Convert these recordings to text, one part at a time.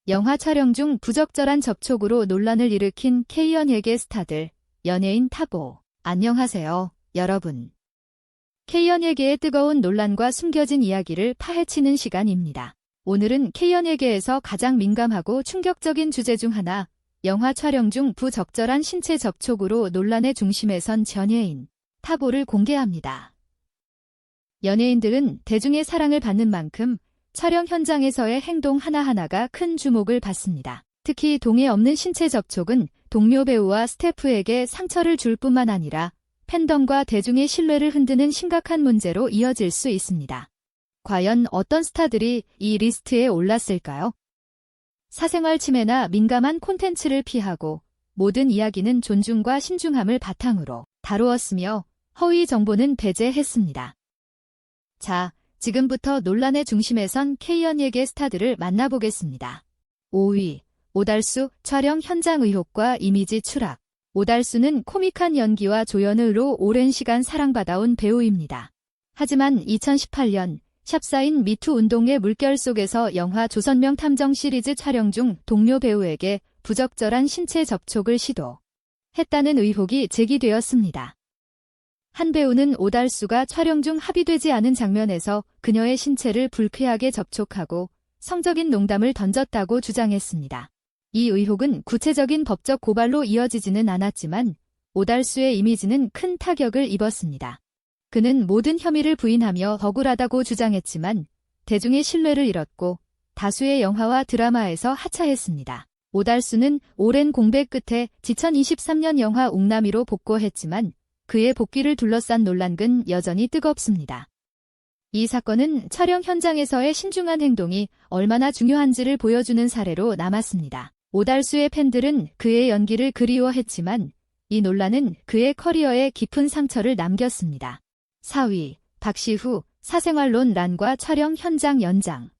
영화 촬영 중 부적절한 접촉으로 논란을 일으킨 K연예계 스타들, 연예인 탑5. 안녕하세요, 여러분. K연예계의 뜨거운 논란과 숨겨진 이야기를 파헤치는 시간입니다. 오늘은 K연예계에서 가장 민감하고 충격적인 주제 중 하나, 영화 촬영 중 부적절한 신체 접촉으로 논란의 중심에 선 전예인, 탑5를 공개합니다. 연예인들은 대중의 사랑을 받는 만큼 촬영 현장에서의 행동 하나하나가 큰 주목을 받습니다. 특히 동의 없는 신체 접촉은 동료 배우와 스태프에게 상처를 줄 뿐만 아니라 팬덤과 대중의 신뢰를 흔드는 심각한 문제로 이어질 수 있습니다. 과연 어떤 스타들이 이 리스트에 올랐을까요? 사생활 침해나 민감한 콘텐츠를 피하고 모든 이야기는 존중과 신중함을 바탕으로 다루었으며 허위 정보는 배제했습니다. 자, 지금부터 논란의 중심에 선 K연예계 스타들을 만나보겠습니다. 5위, 오달수, 촬영 현장 의혹과 이미지 추락. 오달수는 코믹한 연기와 조연으로 오랜 시간 사랑받아온 배우입니다. 하지만 2018년 샵사인 미투 운동의 물결 속에서 영화 조선명 탐정 시리즈 촬영 중 동료 배우에게 부적절한 신체 접촉을 시도했다는 의혹이 제기되었습니다. 한 배우는 오달수가 촬영 중 합의되지 않은 장면에서 그녀의 신체를 불쾌하게 접촉하고 성적인 농담을 던졌다고 주장했습니다. 이 의혹은 구체적인 법적 고발로 이어지지는 않았지만 오달수의 이미지는 큰 타격을 입었습니다. 그는 모든 혐의를 부인하며 억울하다고 주장했지만 대중의 신뢰를 잃었고 다수의 영화와 드라마에서 하차했습니다. 오달수는 오랜 공백 끝에 2023년 영화 옥남이로 복귀했지만 그의 복귀를 둘러싼 논란은 여전히 뜨겁습니다. 이 사건은 촬영 현장에서의 신중한 행동이 얼마나 중요한지를 보여주는 사례로 남았습니다. 오달수의 팬들은 그의 연기를 그리워했지만 이 논란은 그의 커리어에 깊은 상처를 남겼습니다. 4위, 박시후, 사생활론 란과 촬영 현장 연장.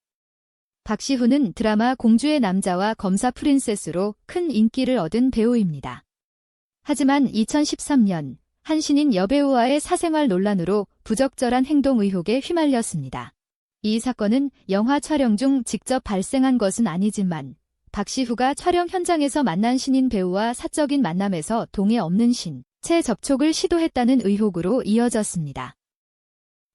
박시후는 드라마 공주의 남자와 검사 프린세스로 큰 인기를 얻은 배우입니다. 하지만 2013년 한 신인 여배우와의 사생활 논란으로 부적절한 행동 의혹에 휘말렸습니다. 이 사건은 영화 촬영 중 직접 발생한 것은 아니지만 박시후가 촬영 현장에서 만난 신인 배우와 사적인 만남에서 동의 없는 신체 접촉을 시도했다는 의혹으로 이어졌습니다.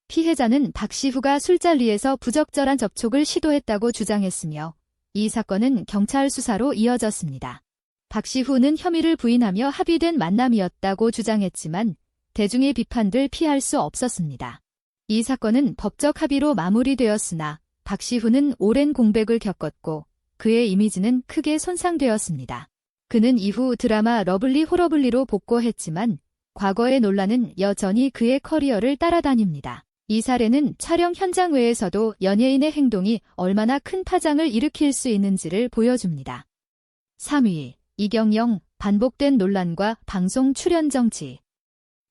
피해자는 박시후가 술자리에서 부적절한 접촉을 시도했다고 주장했으며 이 사건은 경찰 수사로 이어졌습니다. 박시후는 혐의를 부인하며 합의된 만남이었다고 주장했지만 대중의 비판을 피할 수 없었습니다. 이 사건은 법적 합의로 마무리되었으나 박시후는 오랜 공백을 겪었고 그의 이미지는 크게 손상되었습니다. 그는 이후 드라마 러블리 호러블리로 복귀했지만 과거의 논란은 여전히 그의 커리어를 따라다닙니다. 이 사례는 촬영 현장 외에서도 연예인의 행동이 얼마나 큰 파장을 일으킬 수 있는지를 보여줍니다. 3위, 이경영, 반복된 논란과 방송 출연 정지.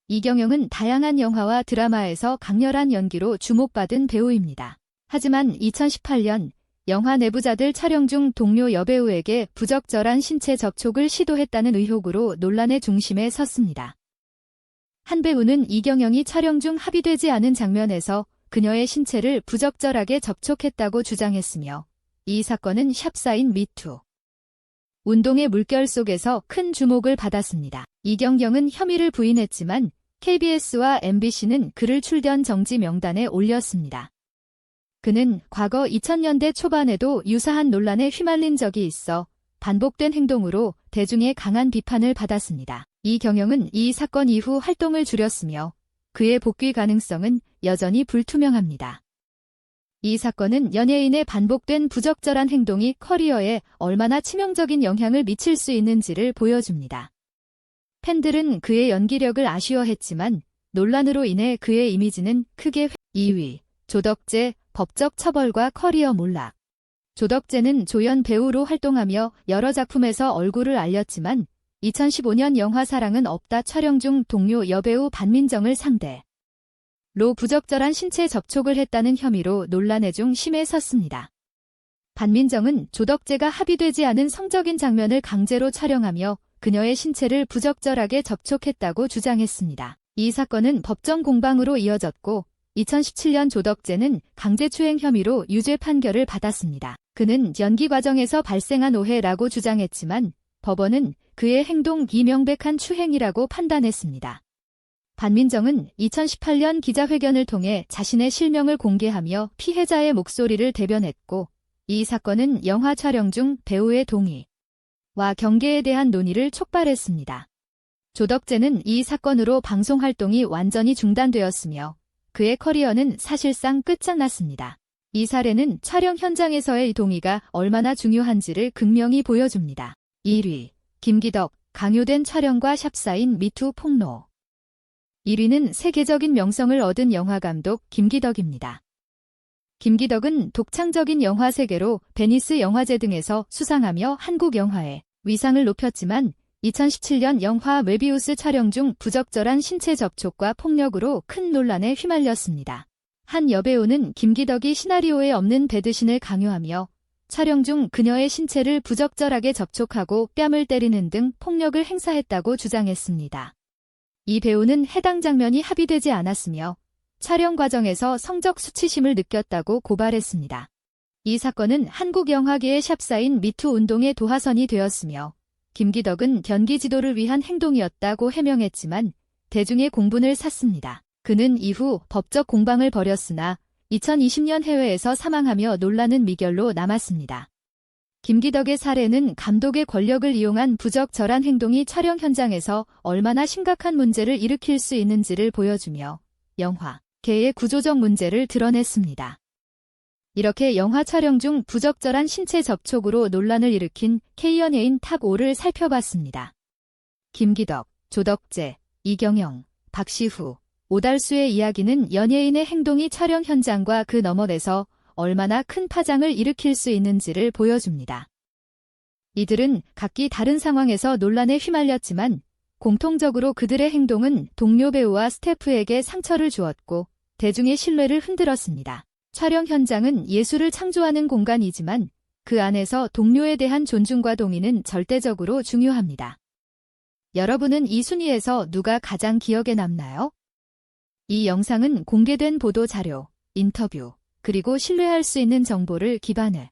이경영은 다양한 영화와 드라마에서 강렬한 연기로 주목받은 배우입니다. 하지만 2018년 영화 내부자들 촬영 중 동료 여배우에게 부적절한 신체 접촉을 시도했다는 의혹으로 논란의 중심에 섰습니다. 한 배우는 이경영이 촬영 중 합의되지 않은 장면에서 그녀의 신체를 부적절하게 접촉했다고 주장했으며 이 사건은 샵사인 미투 운동의 물결 속에서 큰 주목을 받았습니다. 이경영은 혐의를 부인했지만 KBS와 MBC는 그를 출연 정지 명단에 올렸습니다. 그는 과거 2000년대 초반에도 유사한 논란에 휘말린 적이 있어 반복된 행동으로 대중의 강한 비판을 받았습니다. 이경영은 이 사건 이후 활동을 줄였으며 그의 복귀 가능성은 여전히 불투명합니다. 이 사건은 연예인의 반복된 부적절한 행동이 커리어에 얼마나 치명적인 영향을 미칠 수 있는지를 보여줍니다. 팬들은 그의 연기력을 아쉬워했지만 논란으로 인해 그의 이미지는 크게 2위, 조덕재, 법적 처벌과 커리어 몰락. 조덕재는 조연 배우로 활동하며 여러 작품에서 얼굴을 알렸지만 2015년 영화 사랑은 없다 촬영 중 동료 여배우 반민정을 상대로 부적절한 신체 접촉을 했다는 혐의로 논란의 중심에 섰습니다. 반민정은 조덕재가 합의되지 않은 성적인 장면을 강제로 촬영하며 그녀의 신체를 부적절하게 접촉했다고 주장했습니다. 이 사건은 법정 공방으로 이어졌고 2017년 조덕재는 강제추행 혐의로 유죄 판결을 받았습니다. 그는 연기 과정에서 발생한 오해라고 주장했지만 법원은 그의 행동이 명백한 추행이라고 판단했습니다. 반민정은 2018년 기자회견을 통해 자신의 실명을 공개하며 피해자의 목소리를 대변했고, 이 사건은 영화 촬영 중 배우의 동의와 경계에 대한 논의를 촉발했습니다. 조덕재는 이 사건으로 방송 활동이 완전히 중단되었으며 그의 커리어는 사실상 끝장났습니다. 이 사례는 촬영 현장에서의 동의가 얼마나 중요한지를 극명히 보여줍니다. 1위, 김기덕, 강요된 촬영과 샵사인 미투 폭로. 1위는 세계적인 명성을 얻은 영화감독 김기덕입니다. 김기덕은 독창적인 영화 세계로 베니스 영화제 등에서 수상하며 한국 영화의 위상을 높였지만 2017년 영화 메비우스 촬영 중 부적절한 신체 접촉과 폭력으로 큰 논란에 휘말렸습니다. 한 여배우는 김기덕이 시나리오에 없는 배드신을 강요하며 촬영 중 그녀의 신체를 부적절하게 접촉하고 뺨을 때리는 등 폭력을 행사했다고 주장했습니다. 이 배우는 해당 장면이 합의되지 않았으며 촬영 과정에서 성적 수치심을 느꼈다고 고발했습니다. 이 사건은 한국 영화계의 샵사인 미투 운동의 도화선이 되었으며 김기덕은 변기 지도를 위한 행동이었다고 해명했지만 대중의 공분을 샀습니다. 그는 이후 법적 공방을 벌였으나 2020년 해외에서 사망하며 논란은 미결로 남았습니다. 김기덕의 사례는 감독의 권력을 이용한 부적절한 행동이 촬영 현장에서 얼마나 심각한 문제를 일으킬 수 있는지를 보여주며 영화계의 구조적 문제를 드러냈습니다. 이렇게 영화 촬영 중 부적절한 신체 접촉으로 논란을 일으킨 K연예인 탑5를 살펴봤습니다. 김기덕, 조덕재, 이경영, 박시후, 오달수의 이야기는 연예인의 행동이 촬영 현장과 그 너머에서 얼마나 큰 파장을 일으킬 수 있는지를 보여줍니다. 이들은 각기 다른 상황에서 논란에 휘말렸지만 공통적으로 그들의 행동은 동료 배우와 스태프에게 상처를 주었고 대중의 신뢰를 흔들었습니다. 촬영 현장은 예술을 창조하는 공간이지만 그 안에서 동료에 대한 존중과 동의는 절대적으로 중요합니다. 여러분은 이 순위에서 누가 가장 기억에 남나요? 이 영상은 공개된 보도 자료, 인터뷰, 그리고 신뢰할 수 있는 정보를 기반으로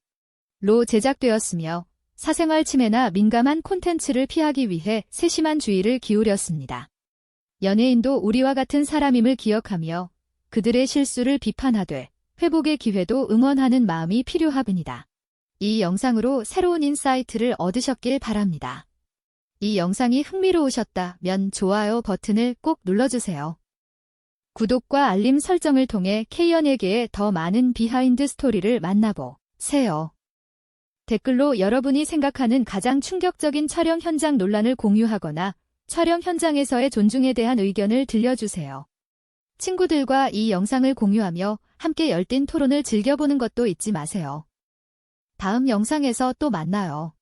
제작되었으며 사생활 침해나 민감한 콘텐츠를 피하기 위해 세심한 주의를 기울였습니다. 연예인도 우리와 같은 사람임을 기억하며 그들의 실수를 비판하되 회복의 기회도 응원하는 마음이 필요합니다. 이 영상으로 새로운 인사이트를 얻으셨길 바랍니다. 이 영상이 흥미로우셨다면 좋아요 버튼을 꼭 눌러주세요. 구독과 알림 설정을 통해 K연예계의 더 많은 비하인드 스토리를 만나보세요. 댓글로 여러분이 생각하는 가장 충격적인 촬영 현장 논란을 공유하거나 촬영 현장에서의 존중에 대한 의견을 들려주세요. 친구들과 이 영상을 공유하며 함께 열띤 토론을 즐겨보는 것도 잊지 마세요. 다음 영상에서 또 만나요.